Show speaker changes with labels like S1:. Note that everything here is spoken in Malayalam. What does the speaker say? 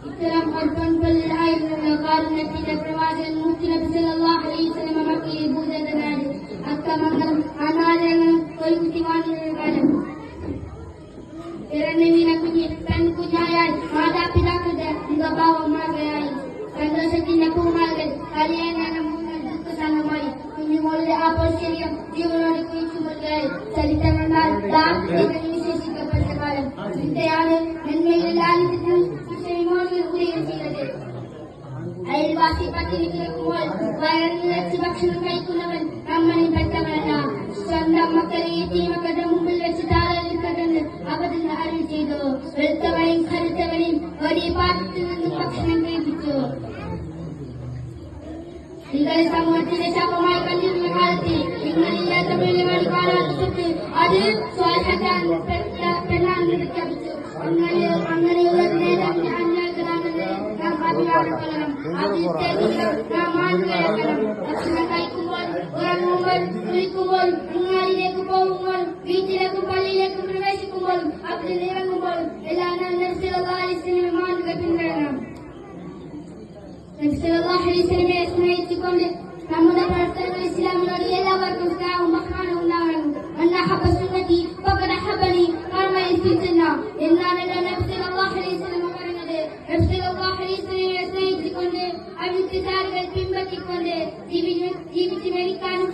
S1: ഇത്തരം അർപ്പണങ്ങളിലായിരുന്നു കാരുണ്യത്തിന്റെ പ്രവാചകൻ മുത്തുനബി സല്ലല്ലാഹു അലൈഹി വസല്ലം മക്കയിൽ ഭൂതനാണ്. അക്രമങ്ങളും അനാചാരങ്ങളും കൊയ്ക്കുത്തി വാങ്ങുന്ന കാലം. പിറന്നു വീണ കുഞ്ഞ് പെൺകുഞ്ഞായാൽ മാതാപിതാക്കളുടെ മുഖഭാവമാകയായി. സന്തോഷത്തിന്റെ പൂമാലകൾ കലിയേണ്ട ദുഃഖസംഗമായി. കുഞ്ഞുമോളുടെ ആഘോഷരീയം ജീവനോട് കുഴിച്ചുകൊള്ളുകയായി. ചരിത്രമെന്നാൽ വിശേഷിക്കപ്പെട്ട കാലം. ചിന്തയാണ് നന്മയിൽ ലാലിത്യത്തിനും ഉദയം ചെയ്തത്. അയൽവാസി പട്ടിണി കിടക്കുമ്പോൾ വയറിനിറച്ച് ഭക്ഷണം കഴിക്കുന്നവൻ നമ്മളിൽ പെട്ടവനല്ല. സ്വന്തം മക്കളെ യതീമക്കളുടെ മുമ്പിൽ വെച്ച് താഴെന്ന് അബദ്ധം അറിവ് ചെയ്തു. വെളുത്തവനെയും കരുത്തവനെയും ഒരേ പാത്രത്തിൽ നിന്നും ഭക്ഷണം കഴിപ്പിച്ചു. നിങ്ങൾ സമൂഹത്തിന്റെ ശാപമായി കണ്ടിരുന്ന കാലത്ത് നിങ്ങളില്ലാത്ത മൂല്യങ്ങൾ കാണാത്തത് അത് സ്വാധീനം പെണ്ണാണെന്ന് പ്രഖ്യാപിച്ചു. അങ്ങനെയുള്ള നേതാവിന്റെ അന്യായങ്ങളാണെന്ന് നാം അഭിമാനപ്പെടണം. നാം മാനുകളാക്കണം. ഭക്ഷണം കഴിക്കുമ്പോൾ, ഉറങ്ങുമ്പോൾ, കുളിക്കുമ്പോൾ, അങ്ങാടിയിലേക്ക് പോകുമ്പോൾ, വീട്ടിലേക്കും പള്ളിയിലേക്കും പ്രവേശിക്കുമ്പോൾ, അവിടെ ഇറങ്ങുമ്പോൾ എല്ലാം നബി സല്ലല്ലാഹു അലൈഹി വസല്ലം മാനുകൾ പിന്തുടരണം. നബി സല്ലല്ലാഹു അലൈഹി വസല്ലമയെ സ്നേഹിച്ചുകൊണ്ട് നമ്മുടെ പ്രവർത്തനങ്ങൾ ഇസ്ലാമിനോട് എല്ലാവർക്കും സ്നേഹവും ബഹുമാനവും ഉണ്ടാകണം. എന്നാണല്ലോ നബി സല്ലല്ലാഹു അലൈഹി വസല്ലം പറഞ്ഞത്. നബി സല്ലല്ലാഹു അലൈഹി വസല്ലമയെ സ്നേഹിച്ചുകൊണ്ട് അവിടുത്തെ ചാലുകൾ പിൻപറ്റിക്കൊണ്ട് ജീവിച്ച് മരിക്കാനും